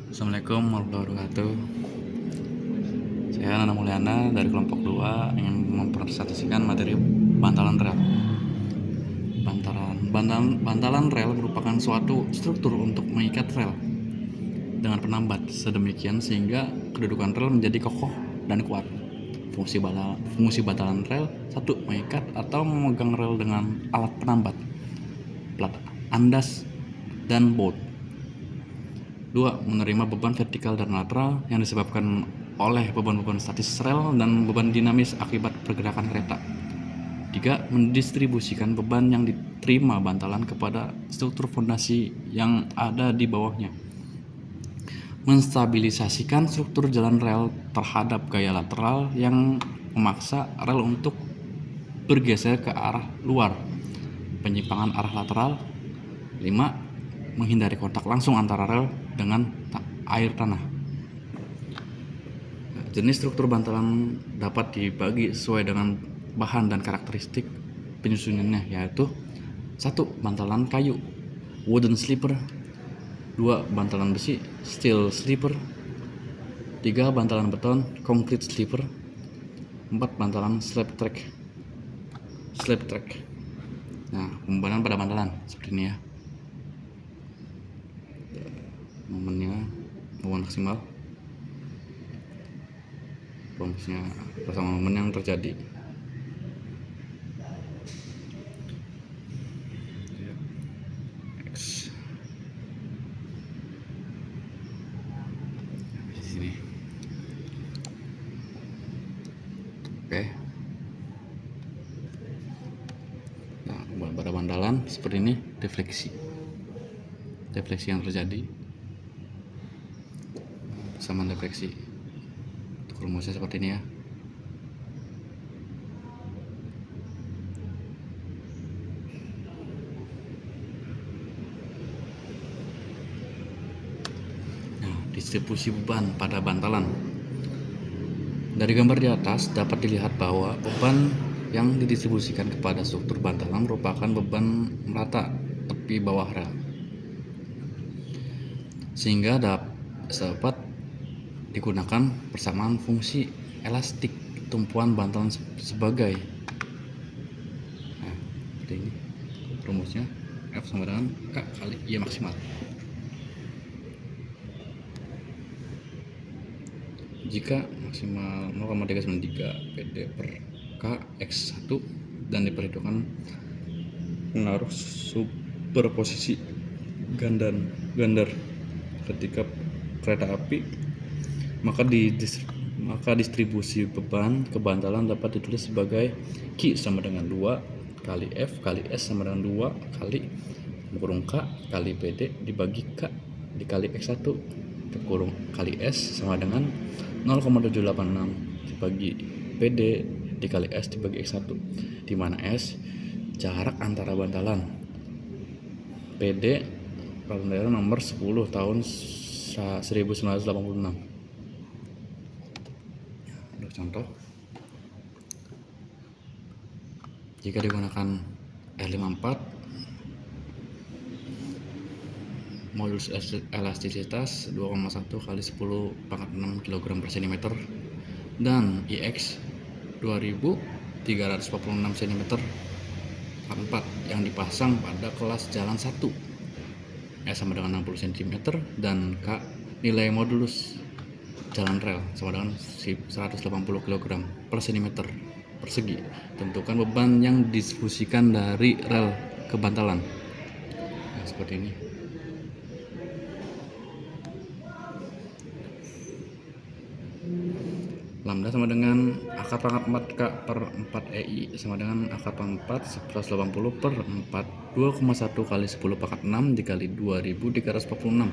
Assalamualaikum warahmatullahi wabarakatuh. Saya Nana Mulyana dari kelompok 2 ingin mempresentasikan materi bantalan rel. Bantalan rel merupakan suatu struktur untuk mengikat rel dengan penambat sedemikian sehingga kedudukan rel menjadi kokoh dan kuat. Fungsi bantalan rel: 1. Mengikat atau memegang rel dengan alat penambat, plat andas, dan bolt. 2. Menerima beban vertikal dan lateral yang disebabkan oleh beban-beban statis rel dan beban dinamis akibat pergerakan kereta. 3. Mendistribusikan beban yang diterima bantalan kepada struktur fondasi yang ada di bawahnya. Menstabilisasikan struktur jalan rel terhadap gaya lateral yang memaksa rel untuk bergeser ke arah luar. Penyimpangan arah lateral. 5. Menghindari kontak langsung antara rel dengan air tanah. Jenis struktur bantalan dapat dibagi sesuai dengan bahan dan karakteristik penyusunannya, yaitu 1. Bantalan kayu, wooden sleeper. 2. Bantalan besi, steel sleeper. 3. Bantalan beton, concrete sleeper. 4. Bantalan slab track. Nah, pembahasan pada bantalan seperti ini ya. Momennya, momen maksimal, fungsinya bersama momen yang terjadi. X di sini. Oke. Nah, pada bantalan seperti ini, defleksi yang terjadi, sama defleksi. Untuk rumusnya seperti ini ya. Nah, distribusi beban pada bantalan. Dari gambar di atas dapat dilihat bahwa beban yang didistribusikan kepada struktur bantalan merupakan beban merata tepi bawah rel, sehingga dapat digunakan persamaan fungsi elastik tumpuan bantalan sebagai. Nah, seperti ini rumusnya, F sama dengan K kali Y maksimal. Jika maksimal 0,393 PD per K X1 dan diperhitungkan pengaruh superposisi gandar ketika kereta api, maka distribusi beban ke bantalan dapat ditulis sebagai Q sama dengan 2 kali F kali S sama dengan 2 kali kurung K kali PD dibagi K dikali X1 kurung kali S sama dengan 0,786 dibagi PD dikali S dibagi X1, di mana S jarak antara bantalan, PD bantalan nomor 10 tahun 1986. Untuk contoh, jika digunakan R54, modulus elastisitas 2,1 kali 10 pangkat 6 kg per cm dan IX 2346 cm per 4 yang dipasang pada kelas jalan 1 S sama dengan 60 cm dan K nilai modulus jalan rel sama dengan 180 kg per cm persegi. Tentukan beban yang didistribusikan dari rel ke bantalan. Nah, seperti ini. Lambda sama dengan akar pangkat 4 K per 4 EI sama dengan akar pangkat 4 180 per 4 2,1 kali 10 pangkat 6 dikali 2346.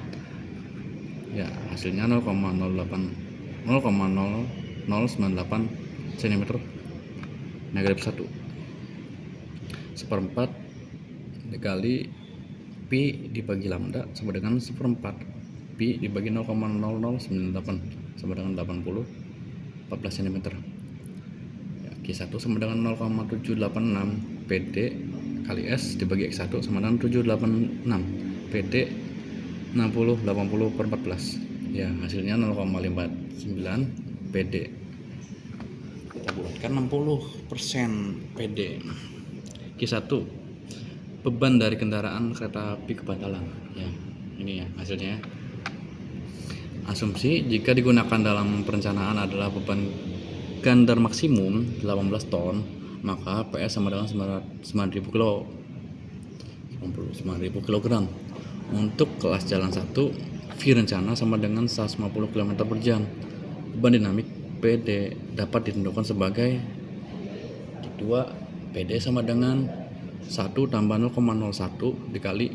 Ya, hasilnya 0,098 cm negatif 1 seperempat dikali pi dibagi lambda sama dengan seperempat pi dibagi 0,0098 sama dengan 14 cm. Ya, Q1 sama dengan 0,786 PD kali S dibagi X1 sama dengan 786 PD 60 80 per 14. Ya, hasilnya 0,59 PD. Kita bulatkan 60% PD. Q1, beban dari kendaraan kereta api ke Bantalan. Ya, ini ya hasilnya. Asumsi jika digunakan dalam perencanaan adalah beban gandar maksimum 18 ton, maka PS sama dengan 9.000 kilo. 9.000 kg. Untuk kelas jalan 1, V rencana sama dengan 150 km per jam. Beban dinamik PD dapat ditentukan sebagai 2 PD sama dengan 1 tambah 0,01 dikali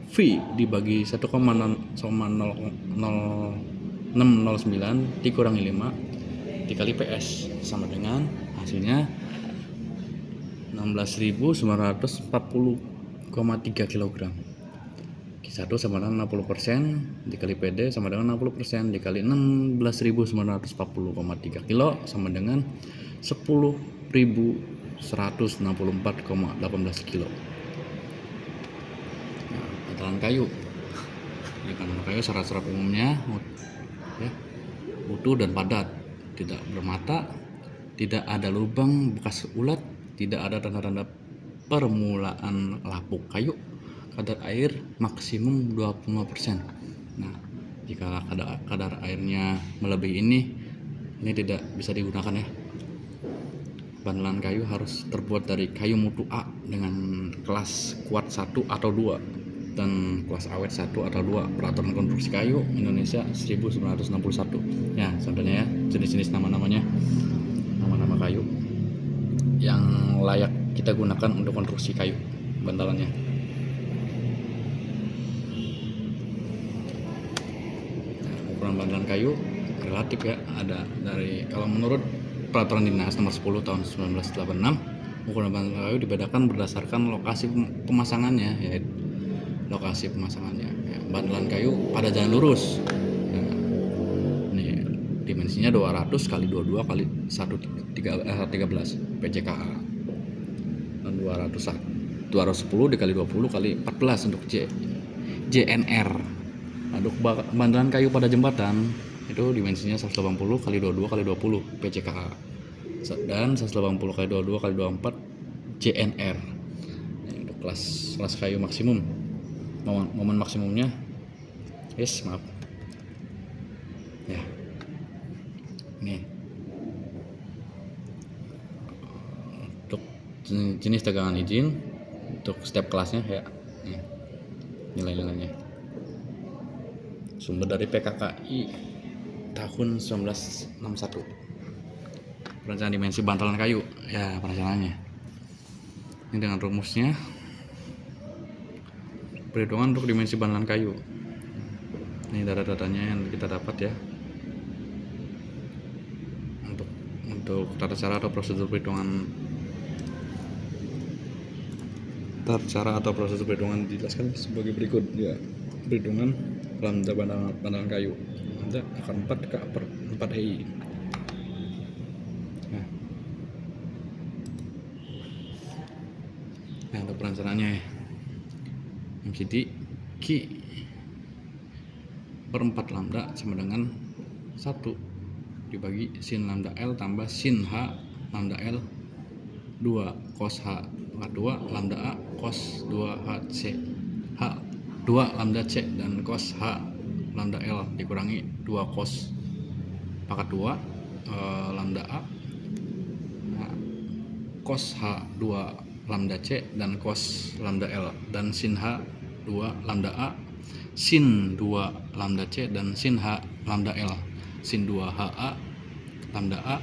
V dibagi 1,0609 dikurangi 5 dikali PS sama dengan hasilnya 16.940,3 kg. Q1 sama dengan 60% dikali PD sama dengan 60% dikali 16.940,3 kilo sama dengan 10.164,18 kilo. Nah, bantalan kayu. Ini bantalan kayu syarat-syarat umumnya ya, utuh dan padat, tidak bermata, tidak ada lubang bekas ulat, tidak ada tanda-tanda permulaan lapuk kayu, kadar air maksimum 25%. Nah, jika kadar airnya melebihi ini tidak bisa digunakan ya. Bantalan kayu harus terbuat dari kayu mutu A dengan kelas kuat 1 atau 2 dan kelas awet 1 atau 2. Peraturan konstruksi kayu Indonesia 1961. Ya, contohnya ya, jenis-jenis nama-namanya. Nama-nama kayu yang layak kita gunakan untuk konstruksi kayu bantalannya. Ukuran bantalan kayu relatif ya, ada dari kalau menurut Peraturan Dinas Nomor 10 Tahun 1986, ukuran bantalan kayu dibedakan berdasarkan lokasi pemasangannya, yaitu lokasi pemasangannya. Ya, bantalan kayu pada jalan lurus. Nah, ini dimensinya 200 kali 22 kali 13 PCKA. Dan 210 dikali 20 kali 14 untuk JNR. Untuk bantalan kayu pada jembatan itu dimensinya 180 kali 22 kali 20 PCKA dan 180 kali 22 kali 24 JNR. Untuk kelas kayu maksimum, momen maksimumnya maaf ya, nih untuk jenis tegangan izin untuk setiap kelasnya ya, nih nilai-nilainya. Sumber dari PKKI tahun 1961. Perencanaan dimensi bantalan kayu ya, perencanaannya ini dengan rumusnya. Perhitungan untuk dimensi bantalan kayu, ini data-datanya yang kita dapat ya. Untuk tata cara atau prosedur perhitungan dijelaskan sebagai berikut ya. Perhitungan lambda bantalan kayu, lambda akar 4 K per 4 EI. Nah, untuk perencanaannya MCD Q per 4 lambda sama dengan 1 dibagi sin lambda L tambah sin H lambda L 2 cos H pangkat 2 lambda A cos 2 H C H 2 lambda C dan cos H lambda L dikurangi 2 cos pangkat 2 lambda A cos H 2 lambda C dan cos lambda L dan sin H 2 lambda A sin 2 lambda C dan sin H lambda L sin 2 HA lambda A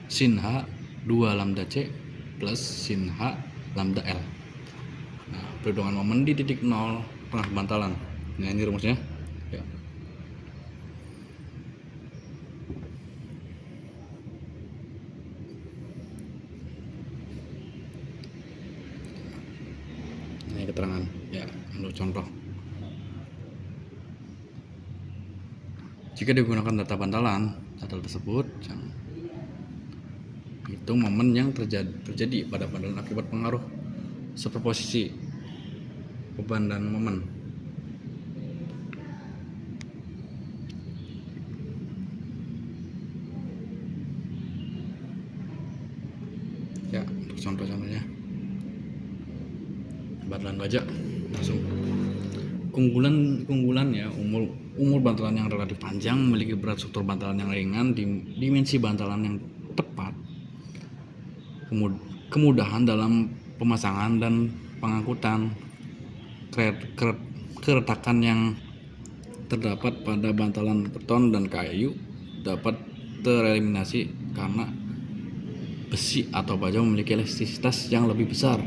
sin H 2 lambda C plus sin H lambda L. Nah, perhitungan momen di titik 0 tengah bantalan. Nah, ini rumusnya ya. Ini keterangan ya untuk contoh. Jika digunakan data bantalan, data tersebut hitung momen yang terjadi pada bantalan akibat pengaruh superposisi beban dan momen. contoh-contohnya. Bantalan baja langsung keunggulannya, umur bantalan yang relatif panjang, memiliki berat struktur bantalan yang ringan, dimensi bantalan yang tepat, kemudahan dalam pemasangan dan pengangkutan, keretakan yang terdapat pada bantalan beton dan kayu dapat tereliminasi karena besi atau baja memiliki elastisitas yang lebih besar,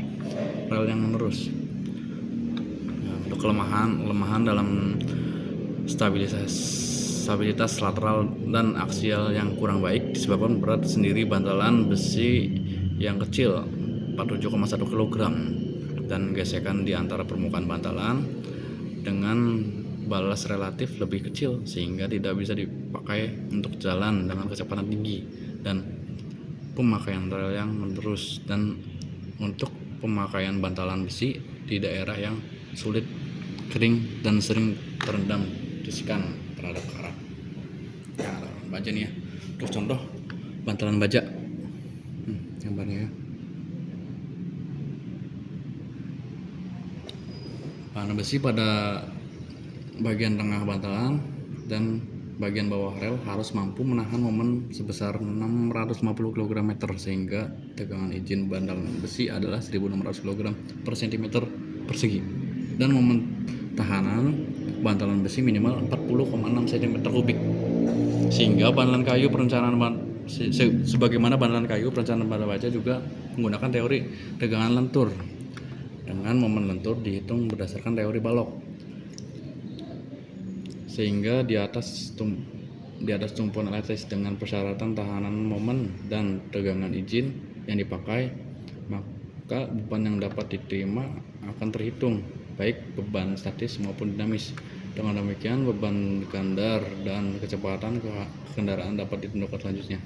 rel yang menerus. Untuk kelemahan dalam stabilitas lateral dan aksial yang kurang baik disebabkan berat sendiri bantalan besi yang kecil 47,1 kg dan gesekan di antara permukaan bantalan dengan balas relatif lebih kecil sehingga tidak bisa dipakai untuk jalan dengan kecepatan tinggi dan pemakaian rel yang menerus, dan untuk pemakaian bantalan besi di daerah yang sulit, kering, dan sering terendam risikan terhadap karat. Baja nih ya. Terus contoh bantalan baja. Gambarnya ya. Bahan besi pada bagian tengah bantalan dan bagian bawah rel harus mampu menahan momen sebesar 650 kg sehingga tegangan izin bantalan besi adalah 1600 kg per cm persegi, dan momen tahanan bantalan besi minimal 40,6 cm kubik. Sehingga bantalan kayu sebagaimana bantalan kayu perencanaan pada baja juga menggunakan teori tegangan lentur dengan momen lentur dihitung berdasarkan teori Balog, sehingga di atas tumpuan elektris dengan persyaratan tahanan momen dan tegangan izin yang dipakai, maka beban yang dapat diterima akan terhitung baik beban statis maupun dinamis. Dengan demikian beban gandar dan kecepatan kendaraan dapat ditentukan selanjutnya.